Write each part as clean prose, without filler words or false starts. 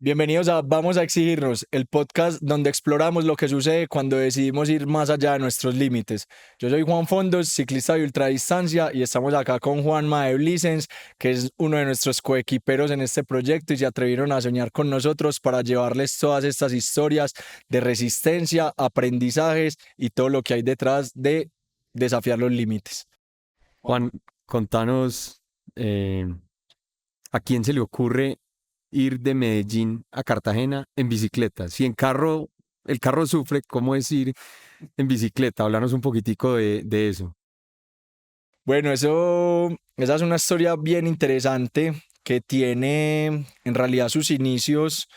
Bienvenidos a Vamos a Exigirnos, el podcast donde exploramos lo que sucede cuando decidimos ir más allá de nuestros límites. Yo soy Juan Fondos, ciclista de ultradistancia, y estamos acá con Juanma de Blisens, que es uno de nuestros coequiperos en este proyecto y se atrevieron a soñar con nosotros para llevarles todas estas historias de resistencia, aprendizajes y todo lo que hay detrás de desafiar los límites. Juan, contanos, ¿a quién se le ocurre ir de Medellín a Cartagena en bicicleta? Si en carro, el carro sufre, ¿cómo es ir en bicicleta? Háblanos un poquitico de eso. Bueno, esa es una historia bien interesante que tiene en realidad sus inicios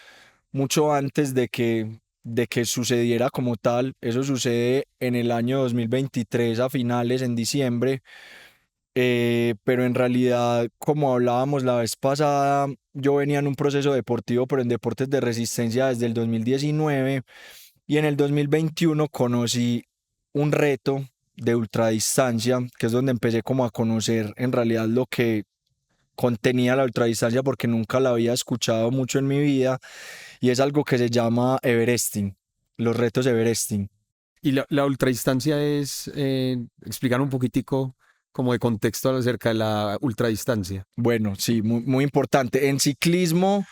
mucho antes de que sucediera como tal. Eso sucede en el año 2023 a finales, en diciembre. Pero en realidad, como hablábamos la vez pasada, yo venía en un proceso deportivo, pero en deportes de resistencia desde el 2019, y en el 2021 conocí un reto de ultradistancia, que es donde empecé como a conocer en realidad lo que contenía la ultradistancia, porque nunca la había escuchado mucho en mi vida, y es algo que se llama Everesting, los retos Everesting. Y la ultradistancia es, explicar un poquitico como de contexto acerca de la ultradistancia. Bueno, sí, muy importante. En ciclismo,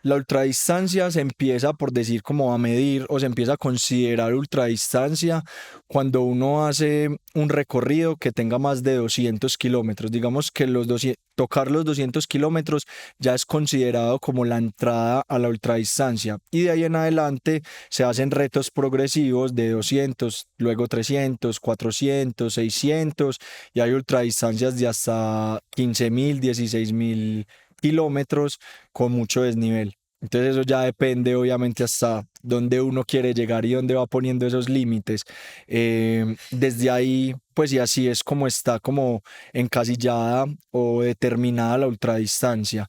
la ultradistancia se empieza por decir como a medir o se empieza a considerar ultradistancia cuando uno hace un recorrido que tenga más de 200 kilómetros. Digamos que tocar los 200 kilómetros ya es considerado como la entrada a la ultradistancia. Y de ahí en adelante se hacen retos progresivos de 200, luego 300, 400, 600, y hay ultradistancias de hasta 15.000, 16.000 kilómetros con mucho desnivel. Entonces eso ya depende obviamente hasta dónde uno quiere llegar y dónde va poniendo esos límites. Desde ahí, pues y así es como está como encasillada o determinada la ultradistancia.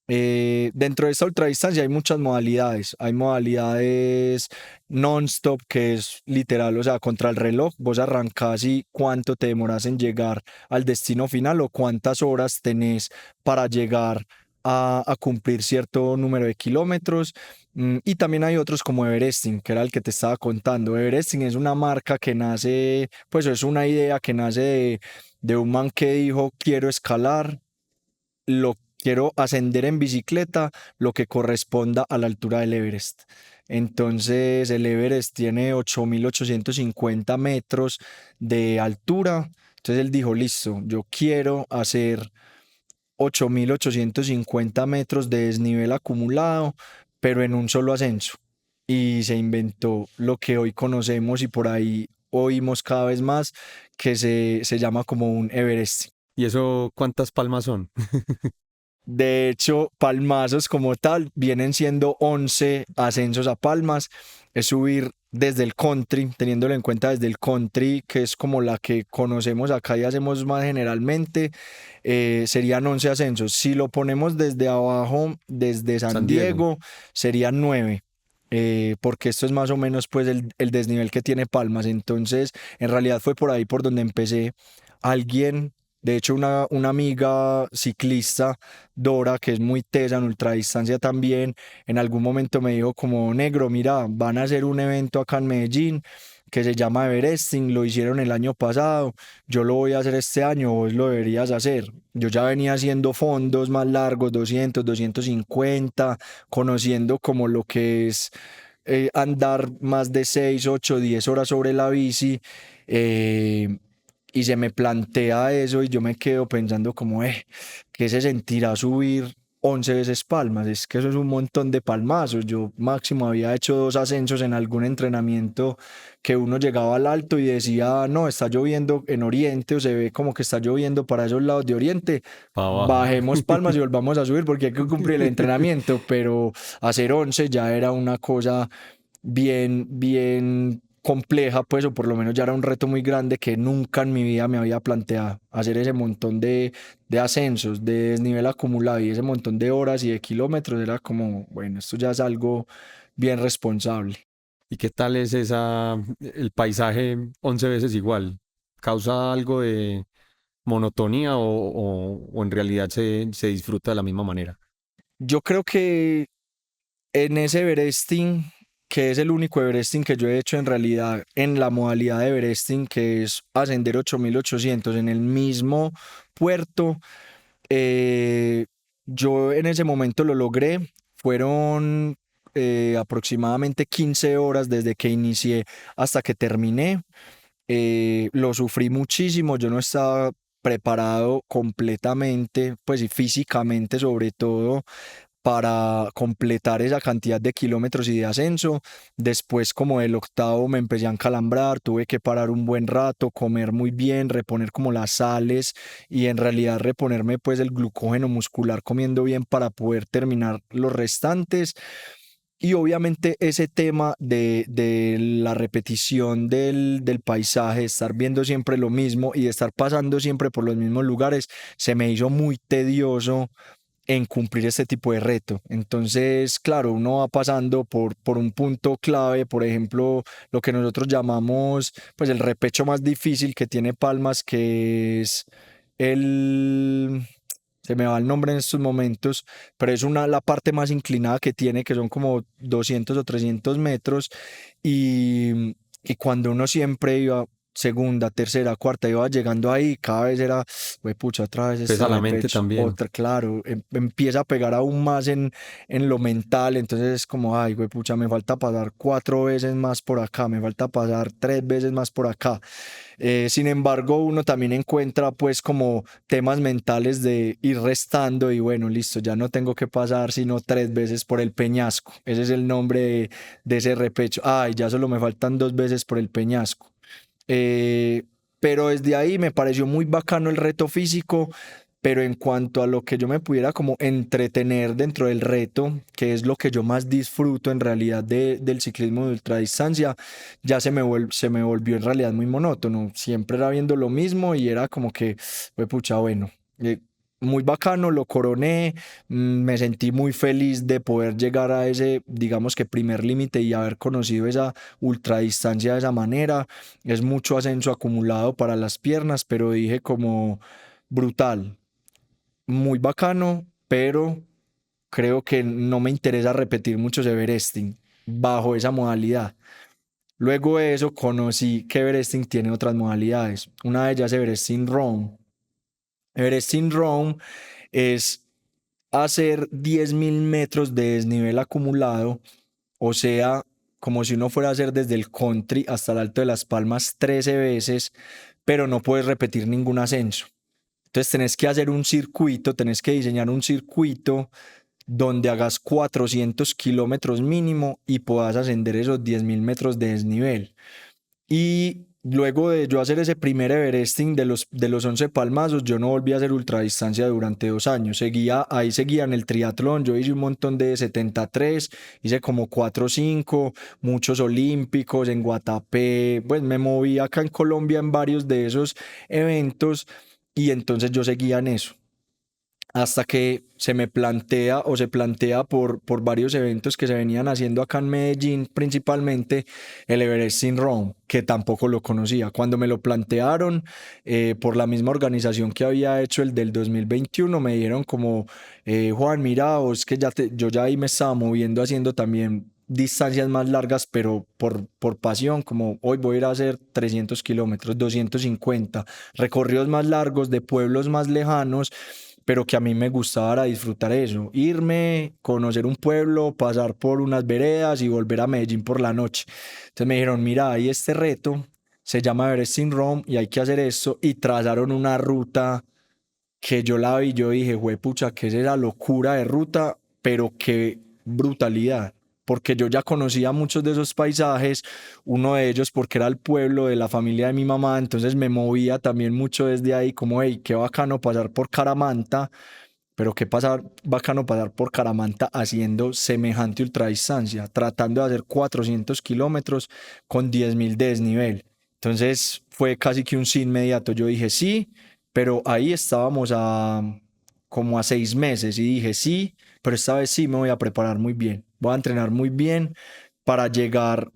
Dentro de esta ultradistancia hay muchas modalidades. Hay modalidades non-stop, que es literal, o sea, contra el reloj. Vos arrancás y cuánto te demoras en llegar al destino final o cuántas horas tenés para llegar a cumplir cierto número de kilómetros. Y también hay otros como Everesting, que era el que te estaba contando. Everesting es una marca que nace, pues es una idea que nace de un man que dijo, quiero escalar, lo quiero ascender en bicicleta, lo que corresponda a la altura del Everest. Entonces el Everest tiene 8.850 metros de altura. Entonces él dijo, listo, yo quiero hacer 8.850 metros de desnivel acumulado, pero en un solo ascenso. Y se inventó lo que hoy conocemos y por ahí oímos cada vez más, que se llama como un Everest. ¿Y eso cuántas palmas son? De hecho, palmazos como tal vienen siendo 11 ascensos a palmas. Es subir desde el country, teniéndolo en cuenta desde el country, que es como la que conocemos acá y hacemos más generalmente, serían 11 ascensos. Si lo ponemos desde abajo, desde San San Diego. Diego, serían 9. Porque esto es más o menos pues el desnivel que tiene Palmas. Entonces, en realidad fue por ahí por donde empecé. Alguien, de hecho, una amiga ciclista, Dora, que es muy tesa en ultradistancia también, en algún momento me dijo como, negro, mira, van a hacer un evento acá en Medellín que se llama Everesting, lo hicieron el año pasado, yo lo voy a hacer este año, vos lo deberías hacer. Yo ya venía haciendo fondos más largos, 200, 250, conociendo como lo que es andar más de 6, 8, 10 horas sobre la bici. eh, y se me plantea eso y yo me quedo pensando como, ¿qué se sentirá subir 11 veces palmas? Es que eso es un montón de palmazos. Yo máximo había hecho 2 ascensos en algún entrenamiento, que uno llegaba al alto y decía, no, está lloviendo en Oriente o se ve como que está lloviendo para esos lados de Oriente. Para abajo. Bajemos palmas y volvamos a subir porque hay que cumplir el entrenamiento, pero hacer 11 ya era una cosa bien compleja, pues, o por lo menos ya era un reto muy grande que nunca en mi vida me había planteado. Hacer ese montón de ascensos, de desnivel acumulado y ese montón de horas y de kilómetros era como, bueno, esto ya es algo bien responsable. ¿Y qué tal es el paisaje 11 veces igual? ¿Causa algo de monotonía o en realidad se disfruta de la misma manera? Yo creo que En ese Everesting, que es el único Everesting que yo he hecho en realidad en la modalidad de Everesting, que es ascender 8800 en el mismo puerto, eh, yo en ese momento lo logré. Fueron aproximadamente 15 horas desde que inicié hasta que terminé. Lo sufrí muchísimo, yo no estaba preparado completamente, pues y físicamente sobre todo, para completar esa cantidad de kilómetros y de ascenso. Después, como el octavo, me empecé a encalambrar, tuve que parar un buen rato, comer muy bien, reponer como las sales y en realidad reponerme pues el glucógeno muscular comiendo bien para poder terminar los restantes. Y obviamente ese tema de la repetición del paisaje, estar viendo siempre lo mismo y de estar pasando siempre por los mismos lugares, se me hizo muy tedioso en cumplir este tipo de reto. Entonces, claro, uno va pasando por un punto clave, por ejemplo, lo que nosotros llamamos pues el repecho más difícil que tiene Palmas, que es el... Se me va el nombre en estos momentos, pero es la parte más inclinada que tiene, que son como 200 o 300 metros. Y cuando uno siempre iba segunda, tercera, cuarta, iba llegando ahí, cada vez era, güey, pucha, otra vez este Pesa la mente repecho, también. otra, claro, empieza a pegar aún más en lo mental, entonces es como, ay, güey, pucha, me falta pasar 4 veces más por acá, me falta pasar 3 veces más por acá. Sin embargo, uno también encuentra pues como temas mentales de ir restando y bueno, listo, ya no tengo que pasar sino 3 veces por el peñasco. Ese es el nombre de ese repecho. Ay, ya solo me faltan 2 veces por el peñasco. Eh, pero desde ahí me pareció muy bacano el reto físico, pero en cuanto a lo que yo me pudiera como entretener dentro del reto, que es lo que yo más disfruto en realidad del ciclismo de ultradistancia, ya se me volvió en realidad muy monótono. Siempre era viendo lo mismo y era como que, pues pucha, bueno, muy bacano, lo coroné, me sentí muy feliz de poder llegar a ese, digamos que primer límite y haber conocido esa ultradistancia de esa manera. Es mucho ascenso acumulado para las piernas, pero dije como brutal, muy bacano, pero creo que no me interesa repetir muchos Everesting bajo esa modalidad. Luego de eso conocí que Everesting tiene otras modalidades. Una de ellas es Everesting Rome. Everesting Rome es hacer 10.000 metros de desnivel acumulado, o sea, como si uno fuera a hacer desde el country hasta el Alto de las Palmas 13 veces, pero no puedes repetir ningún ascenso. Entonces tenés que hacer un circuito, tenés que diseñar un circuito donde hagas 400 kilómetros mínimo y puedas ascender esos 10.000 metros de desnivel. Y luego de yo hacer ese primer Everesting de los 11 palmazos, yo no volví a hacer ultradistancia durante 2 años. Ahí seguía en el triatlón, yo hice un montón de 73, hice como 4 o 5, muchos olímpicos en Guatapé, pues me moví acá en Colombia en varios de esos eventos y entonces yo seguía en eso hasta que se me plantea o se plantea por varios eventos que se venían haciendo acá en Medellín, principalmente el Everesting Rome, que tampoco lo conocía. Cuando me lo plantearon, por la misma organización que había hecho el del 2021, me dieron como, Juan, mira, es que yo ya ahí me estaba moviendo haciendo también distancias más largas, pero por pasión, como hoy voy a ir a hacer 300 kilómetros, 250 recorridos más largos de pueblos más lejanos, pero que a mí me gustaba disfrutar eso, irme, conocer un pueblo, pasar por unas veredas y volver a Medellín por la noche. Entonces me dijeron, mira, hay este reto, se llama Everesting Rome y hay que hacer esto, y trazaron una ruta que yo la vi, yo dije, güey, pucha, qué es esa locura de ruta, pero qué brutalidad, porque yo ya conocía muchos de esos paisajes, uno de ellos porque era el pueblo de la familia de mi mamá, entonces me movía también mucho desde ahí, como, hey, qué bacano pasar por Caramanta, pero qué bacano pasar por Caramanta haciendo semejante ultradistancia, tratando de hacer 400 kilómetros con 10.000 de desnivel. Entonces fue casi que un sí inmediato. Yo dije sí, pero ahí estábamos como a 6 meses y dije sí, pero esta vez sí me voy a preparar muy bien. Voy a entrenar muy bien para llegar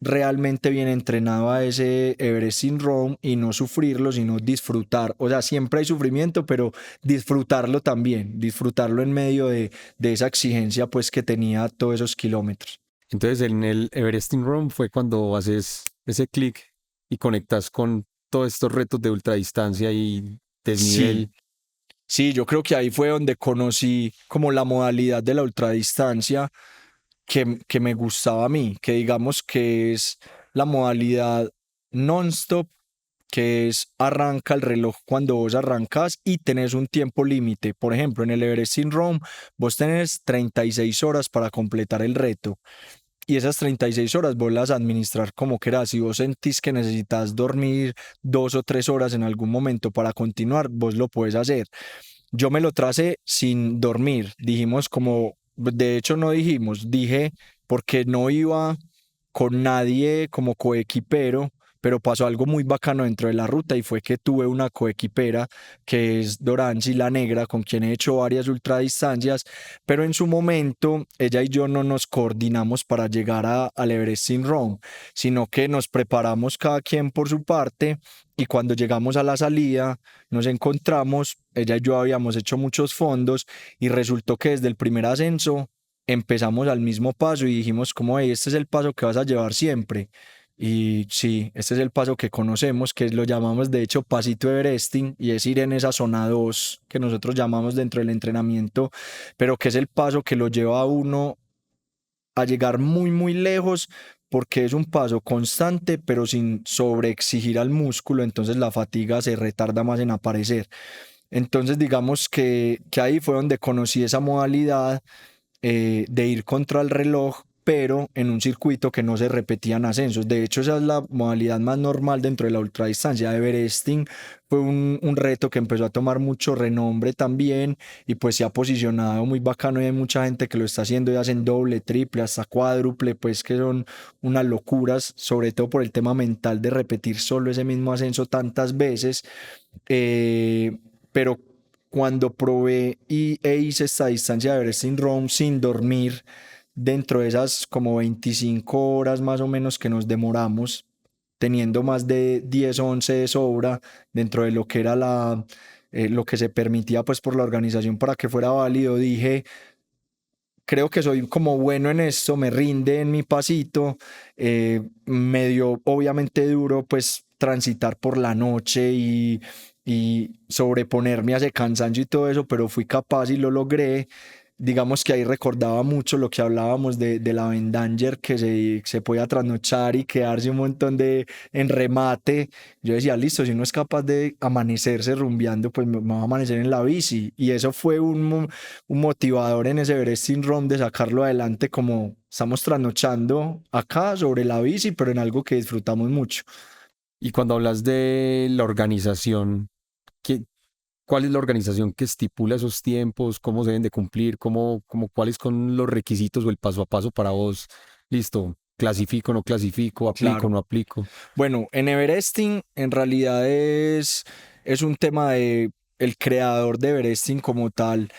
realmente bien entrenado a ese Everesting Roam y no sufrirlo, sino disfrutar. O sea, siempre hay sufrimiento, pero disfrutarlo también, disfrutarlo en medio de esa exigencia pues que tenía todos esos kilómetros. Entonces en el Everesting Roam fue cuando haces ese clic y conectas con todos estos retos de ultradistancia y Sí, desnivel. sí, yo creo que ahí fue donde conocí como la modalidad de la ultradistancia que me gustaba a mí, que digamos que es la modalidad non-stop, que es arranca el reloj cuando vos arrancas y tenés un tiempo límite. Por ejemplo, en el Everesting Roam vos tenés 36 horas para completar el reto y esas 36 horas vos las administrar como querás. Si vos sentís que necesitas dormir 2 o 3 horas en algún momento para continuar, vos lo puedes hacer. Yo me lo tracé sin dormir. Dijimos como, de hecho no dijimos, dije porque no iba con nadie como coequipero, pero pasó algo muy bacano dentro de la ruta y fue que tuve una coequipera que es Doranzi la Negra, con quien he hecho varias ultradistancias, pero en su momento ella y yo no nos coordinamos para llegar al Everesting Roam, sino que nos preparamos cada quien por su parte y cuando llegamos a la salida nos encontramos, ella y yo habíamos hecho muchos fondos y resultó que desde el primer ascenso empezamos al mismo paso y dijimos como, hey, este es el paso que vas a llevar siempre. Y sí, este es el paso que conocemos, que lo llamamos de hecho pasito Everesting y es ir en esa zona 2 que nosotros llamamos dentro del entrenamiento, pero que es el paso que lo lleva a uno a llegar muy, muy lejos porque es un paso constante, pero sin sobreexigir al músculo, entonces la fatiga se retarda más en aparecer. Entonces, digamos que ahí fue donde conocí esa modalidad de ir contra el reloj, pero en un circuito que no se repetían ascensos. De hecho, esa es la modalidad más normal dentro de la ultradistancia. Everesting fue un reto que empezó a tomar mucho renombre también y pues se ha posicionado muy bacano y hay mucha gente que lo está haciendo y hacen doble, triple, hasta cuádruple, pues que son unas locuras, sobre todo por el tema mental de repetir solo ese mismo ascenso tantas veces. Pero cuando probé e hice esta distancia de Everesting Roam sin dormir, dentro de esas como 25 horas más o menos que nos demoramos, teniendo más de 10 o 11 de sobra dentro de lo que era lo que se permitía pues por la organización para que fuera válido, dije, creo que soy como bueno en esto, me rinde en mi pasito, medio obviamente duro pues transitar por la noche y sobreponerme a ese cansancio y todo eso, pero fui capaz y lo logré. Digamos que ahí recordaba mucho lo que hablábamos de la Vendanger, que se podía trasnochar y quedarse un montón en remate. Yo decía, listo, si uno es capaz de amanecerse rumbeando, pues me va a amanecer en la bici. Y eso fue un motivador en ese Everesting Roam de sacarlo adelante como estamos trasnochando acá sobre la bici, pero en algo que disfrutamos mucho. Y cuando hablas de la organización, ¿qué, ¿cuál es la organización que estipula esos tiempos? ¿Cómo se deben de cumplir? ¿Cuáles son los requisitos o el paso a paso para vos? Listo, clasifico, no clasifico, aplico, Claro. no aplico. Bueno, en Everesting en realidad es un tema de el creador de Everesting como tal.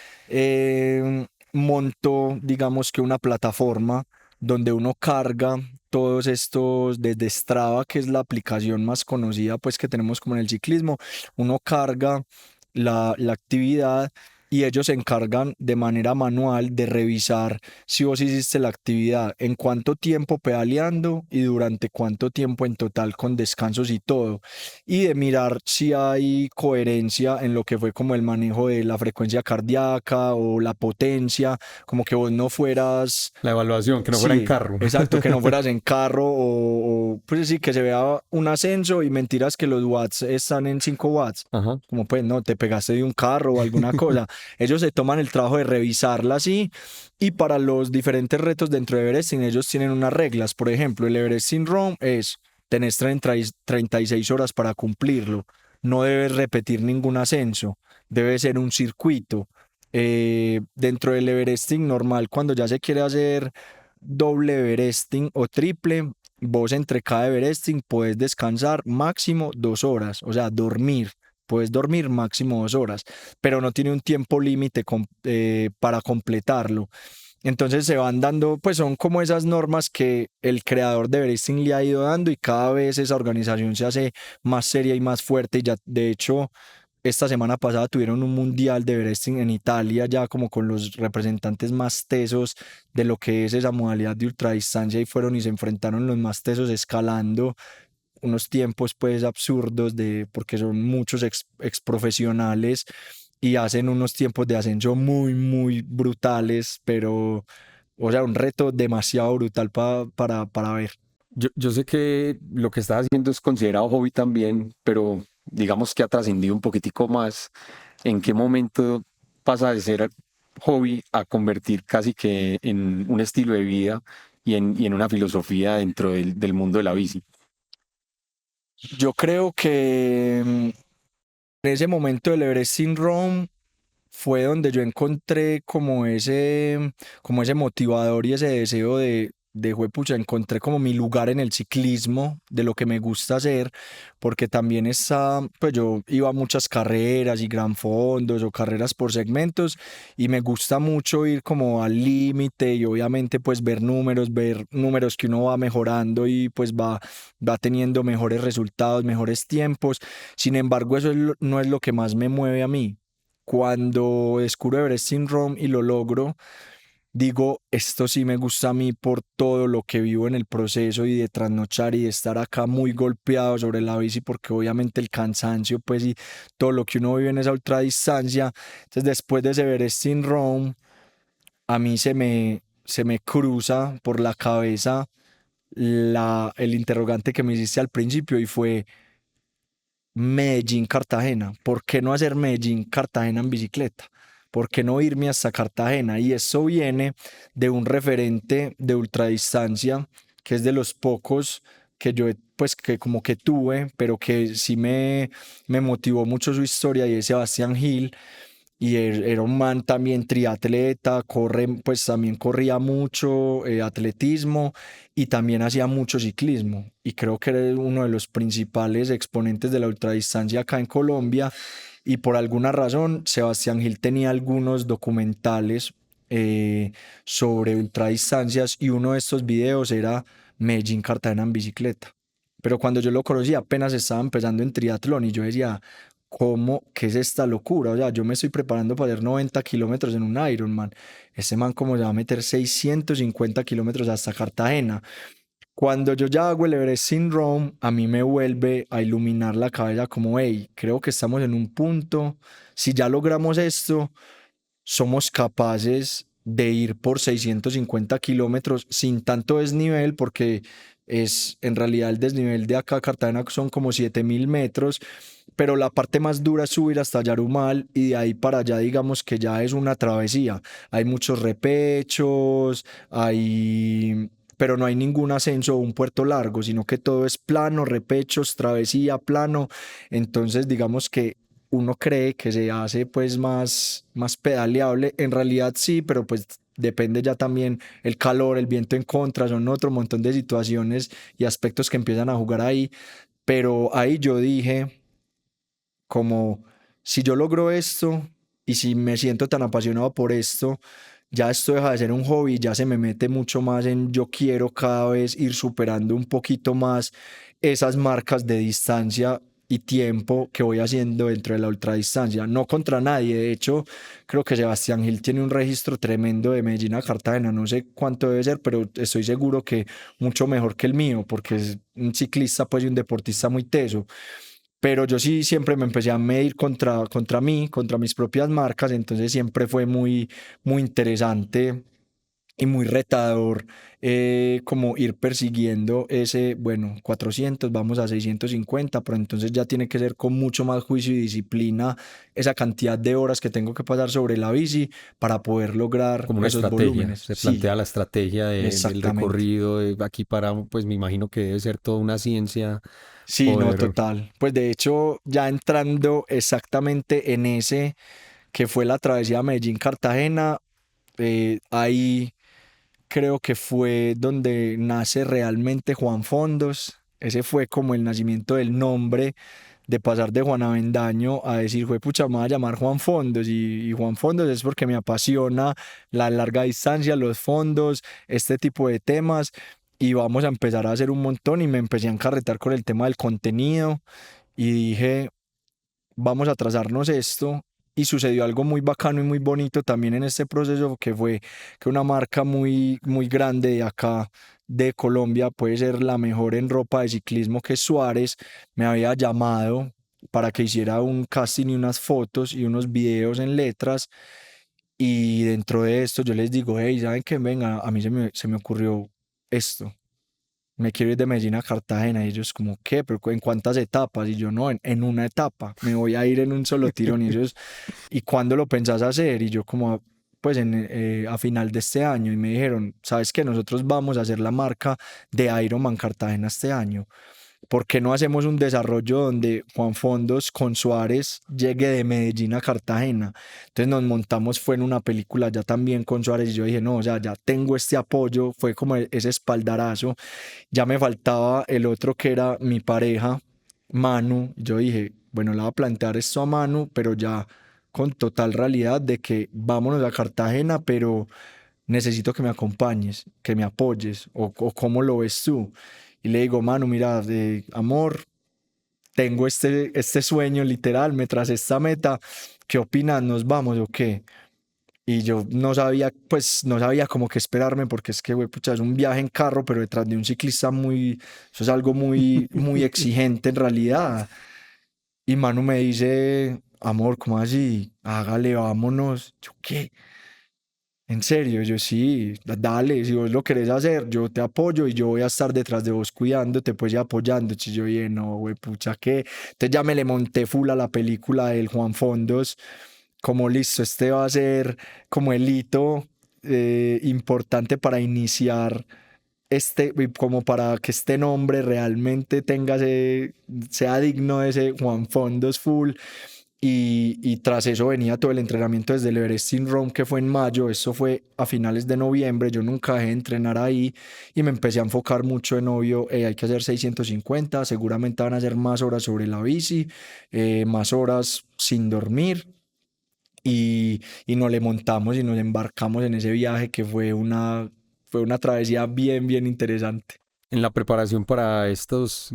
Montó, digamos que una plataforma donde uno carga todos estos, desde Strava, que es la aplicación más conocida pues que tenemos como en el ciclismo, uno carga la actividad y ellos se encargan de manera manual de revisar si vos hiciste la actividad, en cuánto tiempo pedaleando y durante cuánto tiempo en total con descansos y todo. Y de mirar si hay coherencia en lo que fue como el manejo de la frecuencia cardíaca o la potencia, como que vos no fueras, La evaluación, que no fuera en sí, carro. exacto, que no fueras en carro pues sí, que se vea un ascenso y mentiras que los watts están en 5 watts. Ajá. Como pues no, te pegaste de un carro o alguna cosa. Ellos se toman el trabajo de revisarla así y para los diferentes retos dentro de Everesting ellos tienen unas reglas. Por ejemplo, el Everesting Roam es, tenés 36 horas para cumplirlo. No debes repetir ningún ascenso. Debe ser un circuito. Dentro del Everesting normal, cuando ya se quiere hacer doble Everesting o triple, vos entre cada Everesting puedes descansar máximo 2 horas, o sea, dormir. Puedes dormir máximo 2 horas, pero no tiene un tiempo límite para completarlo. Entonces se van dando, pues son como esas normas que el creador de Everesting le ha ido dando y cada vez esa organización se hace más seria y más fuerte. Y ya, de hecho, esta semana pasada tuvieron un mundial de Everesting en Italia, ya como con los representantes más tesos de lo que es esa modalidad de ultradistancia y fueron y se enfrentaron los más tesos escalando unos tiempos pues absurdos de, porque son muchos ex profesionales y hacen unos tiempos de ascenso muy brutales, pero, o sea, un reto demasiado brutal para ver. Yo sé que lo que estás haciendo es considerado hobby también, pero digamos que ha trascendido un poquitico más. ¿En qué momento pasa de ser hobby a convertir casi que en un estilo de vida y en una filosofía dentro del mundo de la bici? Yo creo que en ese momento del Everest Syndrome fue donde yo encontré como ese motivador y ese deseo de juepucha, encontré como mi lugar en el ciclismo, de lo que me gusta hacer, porque también pues yo iba a muchas carreras y gran fondos o carreras por segmentos y me gusta mucho ir como al límite y obviamente pues ver números que uno va mejorando y pues va teniendo mejores resultados, mejores tiempos. Sin embargo, no es lo que más me mueve a mí. Cuando descubro Everest Syndrome y lo logro, digo, esto sí me gusta a mí por todo lo que vivo en el proceso y de trasnochar y de estar acá muy golpeado sobre la bici, porque obviamente el cansancio, pues, y todo lo que uno vive en esa ultradistancia. Entonces, después de ese Everest Syndrome, a mí se me cruza por la cabeza el interrogante que me hiciste al principio y fue Medellín-Cartagena. ¿Por qué no hacer Medellín-Cartagena en bicicleta? ¿Por qué no irme hasta Cartagena? Y eso viene de un referente de ultradistancia, que es de los pocos que pues que como que tuve, pero que sí me motivó mucho su historia y es Sebastián Gil y era un man también triatleta, pues también corría mucho atletismo y también hacía mucho ciclismo. Y creo que era uno de los principales exponentes de la ultradistancia acá en Colombia. Y por alguna razón, Sebastián Gil tenía algunos documentales sobre ultradistancias y uno de estos videos era Medellín-Cartagena en bicicleta. Pero cuando yo lo conocí apenas estaba empezando en triatlón y yo decía, ¿cómo? ¿Qué es esta locura? O sea, yo me estoy preparando para hacer 90 kilómetros en un Ironman. Ese man como se va a meter 650 kilómetros hasta Cartagena. Cuando yo ya hago el Everest Syndrome, a mí me vuelve a iluminar la cabeza como, hey, creo que estamos en un punto, si ya logramos esto, somos capaces de ir por 650 kilómetros sin tanto desnivel, porque en realidad el desnivel de acá a Cartagena son como 7000 metros, pero la parte más dura es subir hasta Yarumal y de ahí para allá digamos que ya es una travesía. Hay muchos repechos, pero no hay ningún ascenso o un puerto largo, sino que todo es plano, repechos, travesía, plano. Entonces digamos que uno cree que se hace pues más pedaleable. En realidad sí, pero pues depende ya también el calor, el viento en contra, son otro montón de situaciones y aspectos que empiezan a jugar ahí. Pero ahí yo dije como, si yo logro esto y si me siento tan apasionado por esto, ya esto deja de ser un hobby, ya se me mete mucho más en yo quiero cada vez ir superando un poquito más esas marcas de distancia y tiempo que voy haciendo dentro de la ultradistancia, no contra nadie. De hecho, creo que Sebastián Gil tiene un registro tremendo de Medellín a Cartagena, no sé cuánto debe ser, pero estoy seguro que mucho mejor que el mío, porque es un ciclista pues y un deportista muy teso. Pero yo sí siempre me empecé a medir contra mí, contra mis propias marcas, entonces siempre fue muy interesante y muy retador como ir persiguiendo ese, bueno, 400, vamos a 650, pero entonces ya tiene que ser con mucho más juicio y disciplina esa cantidad de horas que tengo que pasar sobre la bici para poder lograr Como una esos estrategia, volúmenes. se plantea Sí, la estrategia del exactamente. recorrido, de aquí para, pues me imagino que debe ser toda una ciencia Sí, no, poder. total. Pues de hecho, ya entrando exactamente en ese que fue la travesía Medellín-Cartagena, ahí creo que fue donde nace realmente Juan Fondos. Ese fue como el nacimiento del nombre de pasar de Juan Avendaño a decir, pucha, me voy a llamar Juan Fondos y Juan Fondos es porque me apasiona la larga distancia, los fondos, este tipo de temas y vamos a empezar a hacer un montón y me empecé a encarretar con el tema del contenido y dije, vamos a trazarnos esto. Y sucedió algo muy bacano y muy bonito también en este proceso, que fue que una marca muy, muy grande de acá, de Colombia, puede ser la mejor en ropa de ciclismo, que es Suárez, me había llamado para que hiciera un casting y unas fotos y unos videos en letras. Y dentro de esto yo les digo, hey, ¿saben qué? Venga, a mí se me ocurrió esto, me quiero ir de Medellín a Cartagena. Y ellos como, ¿qué? ¿Pero en cuántas etapas? Y yo, no, en una etapa, me voy a ir en un solo tirón. Y ellos, ¿y cuándo lo pensás hacer? Y yo como, pues a final de este año. Y me dijeron, ¿sabes qué? Nosotros vamos a hacer la marca de Ironman Cartagena este año. ¿Por qué no hacemos un desarrollo donde Juan Fondos con Suárez llegue de Medellín a Cartagena? Entonces nos montamos, fue en una película ya también con Suárez y yo dije, no, o sea, ya tengo este apoyo, fue como ese espaldarazo. Ya me faltaba el otro que era mi pareja, Manu. Yo dije, bueno, le voy a plantear esto a Manu, pero ya con total realidad de que vámonos a Cartagena, pero necesito que me acompañes, que me apoyes, o cómo lo ves tú. Y le digo, Manu, mira, amor, tengo este sueño literal, me tras esta meta, ¿qué opinas? ¿Nos vamos o qué? Y yo no sabía, pues no sabía cómo que esperarme porque es que, güey, pucha, es un viaje en carro, pero detrás de un ciclista muy, eso es algo muy, muy exigente en realidad. Y Manu me dice, amor, ¿cómo así? Hágale, vámonos. Yo, ¿qué? En serio, yo sí, dale, si vos lo querés hacer, yo te apoyo y yo voy a estar detrás de vos cuidándote, pues y apoyándote. Y yo dije, no, güey, pucha, ¿qué? Entonces ya me le monté full a la película del Juan Fondos, como listo, este va a ser como el hito importante para iniciar como para que este nombre realmente sea digno de ese Juan Fondos full. Y tras eso venía todo el entrenamiento desde el Everest in Rome, que fue en mayo. Eso fue a finales de noviembre. Yo nunca dejé de entrenar ahí y me empecé a enfocar mucho en, obvio, hay que hacer 650, seguramente van a hacer más horas sobre la bici, más horas sin dormir. Y nos le montamos y nos embarcamos en ese viaje que fue una travesía bien, bien interesante. En la preparación para estos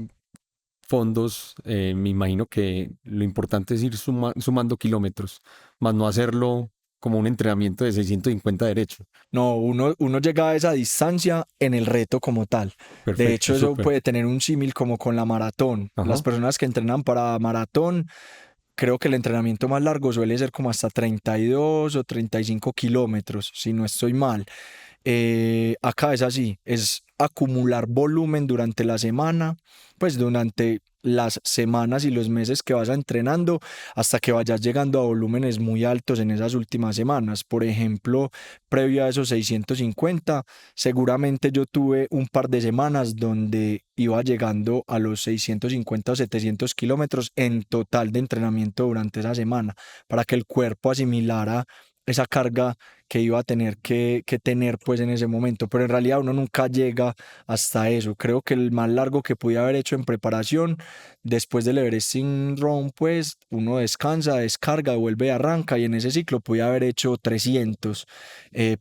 fondos, me imagino que lo importante es ir sumando kilómetros, más no hacerlo como un entrenamiento de 650 derecho. No, uno llega a esa distancia en el reto como tal. De Perfecto, hecho, eso súper. puede tener un símil como con la maratón. Las Ajá. personas que entrenan para maratón, creo que el entrenamiento más largo suele ser como hasta 32 o 35 kilómetros, si no estoy mal. Acá es así, es acumular volumen durante la semana, pues durante las semanas y los meses que vas entrenando hasta que vayas llegando a volúmenes muy altos en esas últimas semanas. Por ejemplo, previo a esos 650, seguramente yo tuve un par de semanas donde iba llegando a los 650 o 700 kilómetros en total de entrenamiento durante esa semana, para que el cuerpo asimilara esa carga que iba a tener que tener pues en ese momento, pero en realidad uno nunca llega hasta eso. Creo que el más largo que pude haber hecho en preparación después del Everest Run, pues uno descansa, descarga, vuelve y arranca, y en ese ciclo pude haber hecho 300,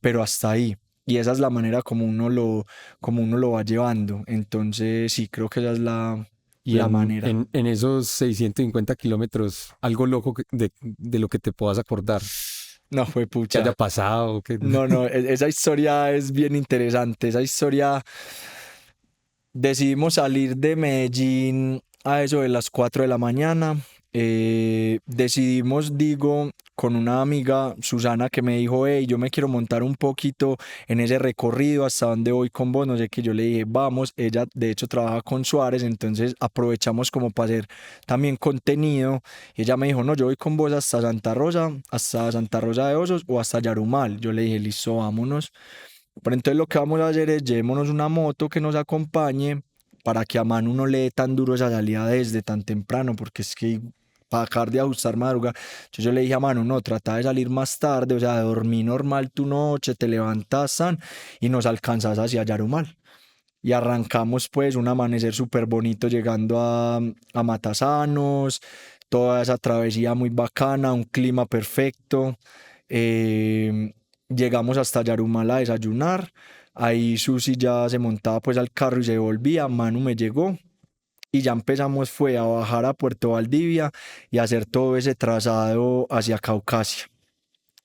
pero hasta ahí. Y esa es la manera como uno lo va llevando. Entonces sí, creo que esa es la, Y la en, manera. en, en esos 650 kilómetros, algo loco de lo que te puedas acordar, No fue que haya pucha. pasado, que... No, no, esa historia es bien interesante. Esa historia, decidimos salir de Medellín a eso de las 4 de la mañana. Decidimos, digo, con una amiga, Susana, que me dijo, hey, yo me quiero montar un poquito en ese recorrido, hasta dónde voy con vos, no sé qué. Yo le dije, vamos. Ella de hecho trabaja con Suárez, entonces aprovechamos como para hacer también contenido. Y ella me dijo, no, yo voy con vos hasta Santa Rosa de Osos o hasta Yarumal. Yo le dije, listo, vámonos. Pero entonces lo que vamos a hacer es llevémonos una moto que nos acompañe para que a Manu no le dé tan duro esa salida desde tan temprano, porque es que para acabar de ajustar madrugar. Entonces yo le dije a Manu, no, trata de salir más tarde, o sea, de dormir normal tu noche, te levantas y nos alcanzas hacia Yarumal. y arrancamos pues un amanecer súper bonito llegando a Matasanos, toda esa travesía muy bacana, un clima perfecto. eh, Llegamos hasta Yarumala a desayunar, ahí Susi ya se montaba pues al carro y se volvía, Manu me llegó y ya empezamos fue a bajar a Puerto Valdivia y a hacer todo ese trazado hacia Caucasia.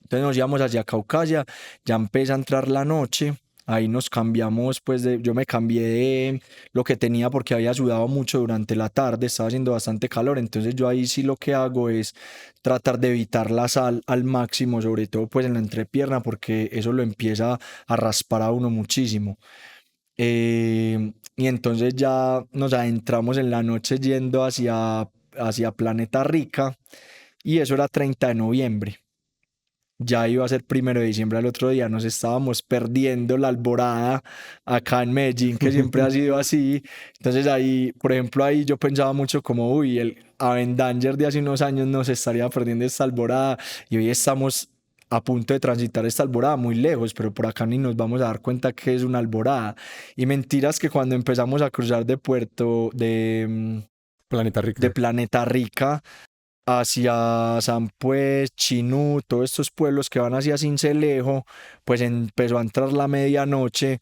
Entonces nos íbamos hacia Caucasia, ya empieza a entrar la noche, ahí nos cambiamos, pues yo me cambié de lo que tenía porque había sudado mucho durante la tarde, estaba haciendo bastante calor, entonces yo ahí sí lo que hago es tratar de evitar la sal al máximo, sobre todo pues en la entrepierna, porque eso lo empieza a raspar a uno muchísimo. Y entonces ya nos adentramos en la noche yendo hacia Planeta Rica y eso era 30 de noviembre. Ya iba a ser 1 de diciembre al otro día, nos estábamos perdiendo la alborada acá en Medellín, que siempre ha sido así. Entonces ahí, por ejemplo, ahí yo pensaba mucho como, uy, el Avendanger de hace unos años nos estaría perdiendo esta alborada y hoy estamos a punto de transitar esta alborada muy lejos, pero por acá ni nos vamos a dar cuenta que es una alborada. Y mentiras que cuando empezamos a cruzar de puerto Planeta de Rica. Planeta Rica hacia San Pues, Chinú, todos estos pueblos que van hacia Sincelejo, pues empezó a entrar la medianoche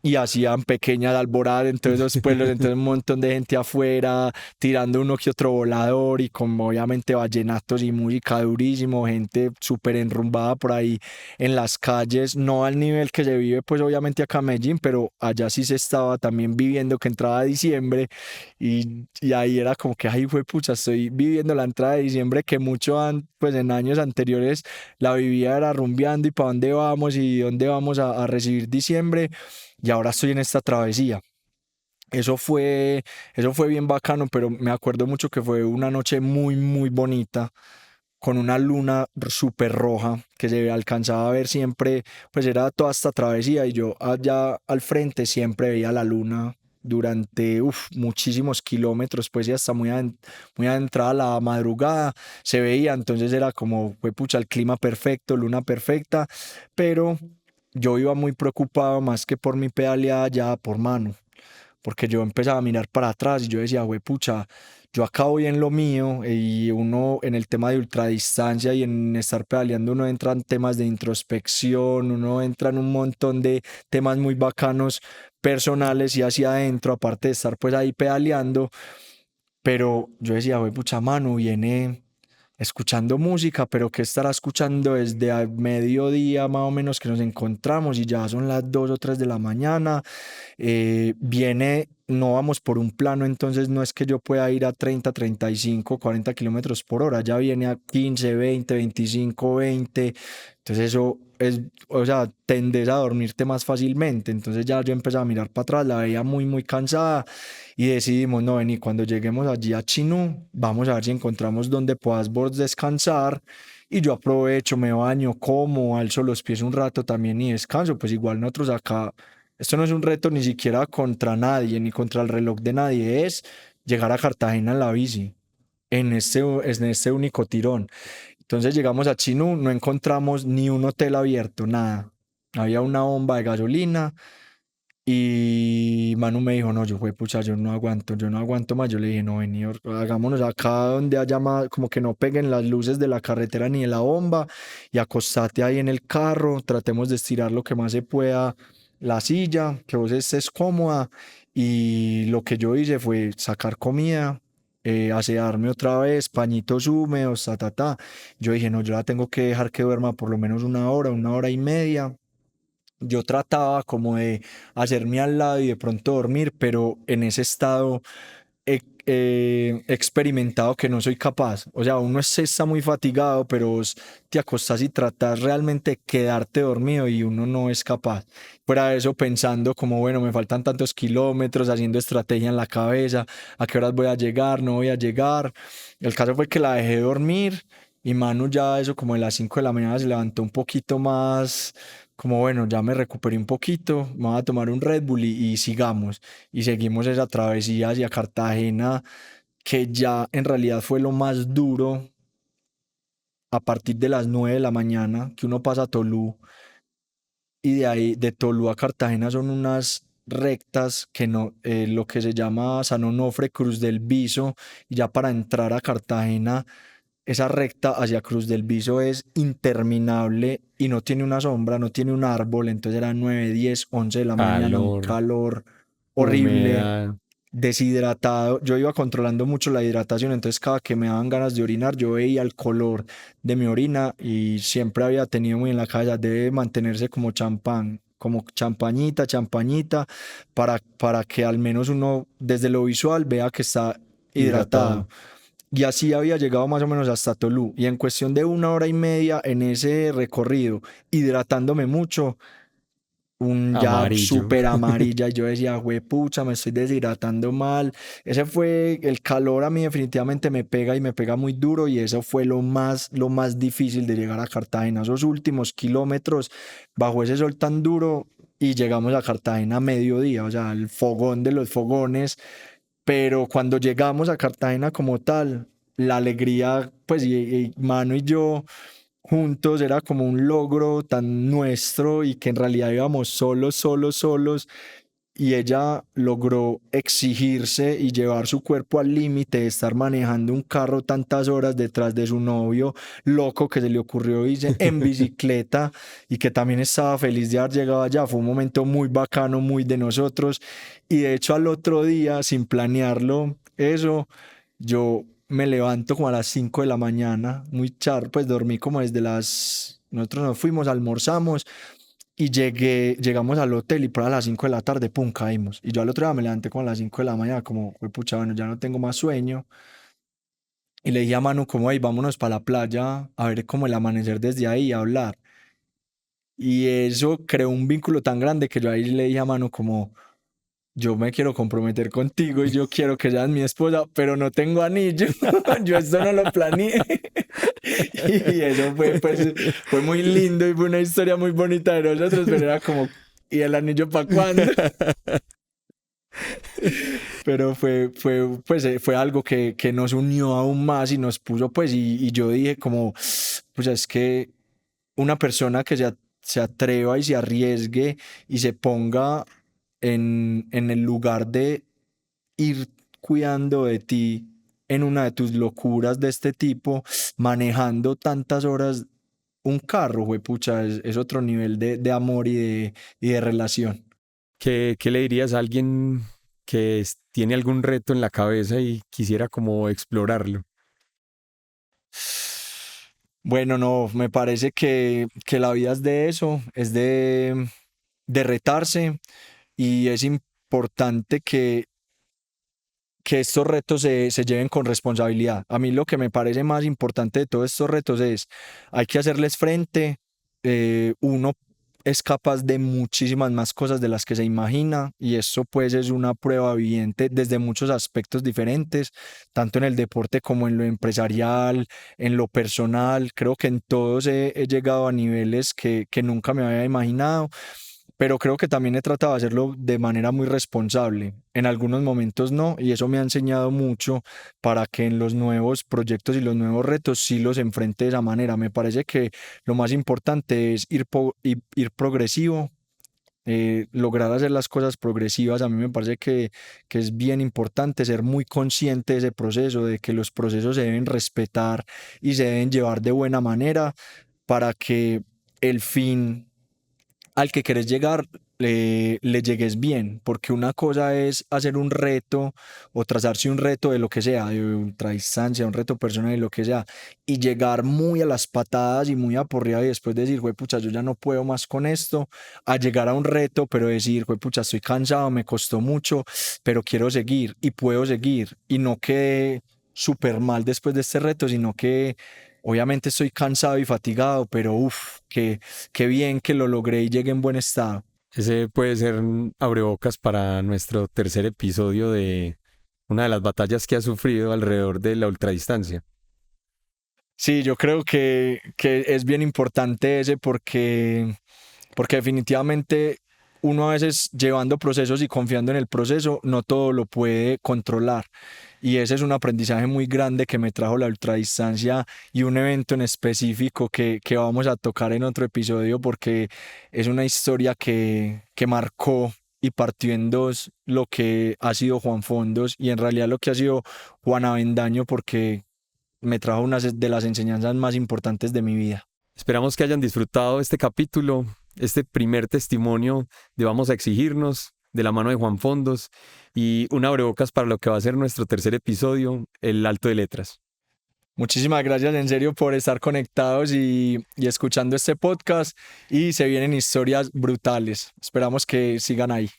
y hacían pequeñas alboradas en todos esos pueblos, entonces un montón de gente afuera tirando uno que otro volador y con obviamente vallenatos y música durísimo, gente súper enrumbada por ahí en las calles, no al nivel que se vive pues obviamente acá en Medellín, pero allá sí se estaba también viviendo que entraba diciembre y ahí era como que, ay, fue pucha, estoy viviendo la entrada de diciembre que pues en años anteriores la vivía era rumbeando y para dónde vamos y dónde vamos a recibir diciembre y ahora estoy en esta travesía. Eso fue, eso fue bien bacano, pero me acuerdo mucho que fue una noche muy, muy bonita, con una luna súper roja que se alcanzaba a ver siempre, pues era toda esta travesía y yo allá al frente siempre veía la luna durante muchísimos kilómetros, pues y hasta muy adentrada la madrugada se veía, entonces era como, fue pucha, el clima perfecto, luna perfecta, pero yo iba muy preocupado más que por mi pedaleada ya por mano porque yo empezaba a mirar para atrás y yo decía, güey, pucha, yo acá voy en lo mío y uno en el tema de ultradistancia y en estar pedaleando uno entra en temas de introspección, uno entra en un montón de temas muy bacanos personales y hacia adentro, aparte de estar pues ahí pedaleando, pero yo decía, güey, pucha, mano, viene escuchando música, pero que estará escuchando desde a mediodía más o menos que nos encontramos y ya son las 2 o 3 de la mañana, viene, no vamos por un plano, entonces no es que yo pueda ir a 30, 35, 40 kilómetros por hora, ya viene a 15, 20, 25, 20, entonces eso es, o sea, tendes a dormirte más fácilmente, entonces ya yo empecé a mirar para atrás, la veía muy, muy cansada y decidimos, no, ven, y cuando lleguemos allí a Chinú, vamos a ver si encontramos donde puedas vos descansar y yo aprovecho, me baño, como, alzo los pies un rato también y descanso, pues igual nosotros acá esto no es un reto ni siquiera contra nadie, ni contra el reloj de nadie, es llegar a Cartagena en la bici, en este único tirón. Entonces llegamos a Chinú, no encontramos ni un hotel abierto, nada. Había una bomba de gasolina y Manu me dijo, no, yo fue pucha, yo no aguanto más. Yo le dije, no, vení, hagámonos acá donde haya más, como que no peguen las luces de la carretera ni de la bomba y acostate ahí en el carro, tratemos de estirar lo que más se pueda la silla, que vos estés cómoda. Y lo que yo hice fue sacar comida, asearme otra vez, pañitos húmedos, ta, ta, ta. Yo dije, no, yo la tengo que dejar que duerma por lo menos una hora y media. Yo trataba como de hacerme al lado y de pronto dormir, pero en ese estado he experimentado que no soy capaz. O sea, uno está muy fatigado, pero vos te acostás y tratás realmente de quedarte dormido y uno no es capaz. Fuera de eso, pensando como, bueno, me faltan tantos kilómetros, haciendo estrategia en la cabeza, a qué horas voy a llegar, no voy a llegar. El caso fue que la dejé dormir y Manu ya eso como de las 5 de la mañana se levantó un poquito más, como bueno, ya me recuperé un poquito, me voy a tomar un Red Bull y sigamos. Y seguimos esa travesía hacia Cartagena, que ya en realidad fue lo más duro a partir de las 9 de la mañana, que uno pasa a Tolú y de ahí, de Tolú a Cartagena son unas rectas que no, lo que se llama San Onofre, Cruz del Viso, y ya para entrar a Cartagena, esa recta hacia Cruz del Viso es interminable y no tiene una sombra, no tiene un árbol, entonces eran 9, 10, 11 de la mañana, un Calor, calor horrible, humedad. deshidratado. Yo iba controlando mucho la hidratación, entonces cada que me daban ganas de orinar, yo veía el color de mi orina y siempre había tenido muy en la cabeza, debe mantenerse como champán, como champañita, champañita, para que al menos uno desde lo visual vea que está hidratado. Hidratado. Y así había llegado más o menos hasta Tolú. Y en cuestión de 1 hora y media en ese recorrido, hidratándome mucho, un ya Amarillo. súper amarilla. Y yo decía, güey, pucha, me estoy deshidratando mal. Ese fue el calor, a mí definitivamente me pega y me pega muy duro. Y eso fue lo más difícil de llegar a Cartagena. Esos últimos kilómetros bajo ese sol tan duro. Y llegamos a Cartagena a mediodía, o sea, el fogón de los fogones. Pero cuando llegamos a Cartagena como tal, la alegría, pues, y Mano y yo juntos era como un logro tan nuestro y que en realidad íbamos solos, solos, solos. Y ella logró exigirse y llevar su cuerpo al límite de estar manejando un carro tantas horas detrás de su novio loco que se le ocurrió irse en bicicleta y que también estaba feliz de haber llegado allá. Fue un momento muy bacano, muy de nosotros. Y de hecho al otro día, sin planearlo, eso, yo me levanto como a las 5 de la mañana, muy charro, pues dormí como desde las... Nosotros nos fuimos, almorzamos y llegamos al hotel y para las 5 de la tarde, pum, caímos. Y yo al otro día me levanté como a las 5 de la mañana, como, "Jue pucha, bueno, ya no tengo más sueño". Y le dije a Manu, como, hey, vámonos para la playa a ver como el amanecer desde ahí, a hablar. Y eso creó un vínculo tan grande que yo ahí le dije a Manu, como, yo me quiero comprometer contigo y yo quiero que seas mi esposa, pero no tengo anillo. Yo esto no lo planeé. Y eso fue, pues, fue muy lindo y fue una historia muy bonita de nosotros, pero era como, ¿y el anillo para cuándo? Pero pues, fue algo que nos unió aún más y nos puso, pues, y yo dije como, pues es que una persona que se atreva y se arriesgue y se ponga en el lugar de ir cuidando de ti en una de tus locuras de este tipo, manejando tantas horas un carro, güey, pucha, es otro nivel de amor y de relación. ¿Qué le dirías a alguien que tiene algún reto en la cabeza y quisiera como explorarlo? Bueno, no, me parece que la vida es de eso, es de retarse y es importante que estos retos se lleven con responsabilidad. A mí lo que me parece más importante de todos estos retos es, hay que hacerles frente, uno es capaz de muchísimas más cosas de las que se imagina y eso pues es una prueba evidente desde muchos aspectos diferentes, tanto en el deporte como en lo empresarial, en lo personal. Creo que en todos he llegado a niveles que nunca me había imaginado, pero creo que también he tratado de hacerlo de manera muy responsable. En algunos momentos no, y eso me ha enseñado mucho para que en los nuevos proyectos y los nuevos retos sí los enfrente de esa manera. Me parece que lo más importante es ir progresivo, lograr hacer las cosas progresivas. A mí me parece que es bien importante ser muy consciente de ese proceso, de que los procesos se deben respetar y se deben llevar de buena manera para que el fin al que querés llegar le llegues bien, porque una cosa es hacer un reto o trazarse un reto de lo que sea, de ultradistancia, un reto personal, de lo que sea, y llegar muy a las patadas y muy aporreado y después decir, güey, pucha, yo ya no puedo más con esto, a llegar a un reto, pero decir, güey, pucha, estoy cansado, me costó mucho, pero quiero seguir y puedo seguir, y no quedé súper mal después de este reto, sino que obviamente estoy cansado y fatigado, pero uff, qué bien que lo logré y llegué en buen estado. Ese puede ser un abrebocas para nuestro tercer episodio de una de las batallas que ha sufrido alrededor de la ultradistancia. Sí, yo creo que es bien importante ese porque definitivamente uno a veces llevando procesos y confiando en el proceso, no todo lo puede controlar. Y ese es un aprendizaje muy grande que me trajo la ultradistancia y un evento en específico que vamos a tocar en otro episodio porque es una historia que marcó y partió en dos lo que ha sido Juan Fondos y en realidad lo que ha sido Juan Avendaño, porque me trajo una de las enseñanzas más importantes de mi vida. Esperamos que hayan disfrutado este capítulo, este primer testimonio de Vamos a Exigirnos, de la mano de Juan Fondos, y un abrebocas para lo que va a ser nuestro tercer episodio, el Alto de Letras. Muchísimas gracias en serio por estar conectados y escuchando este podcast, y se vienen historias brutales. Esperamos que sigan ahí.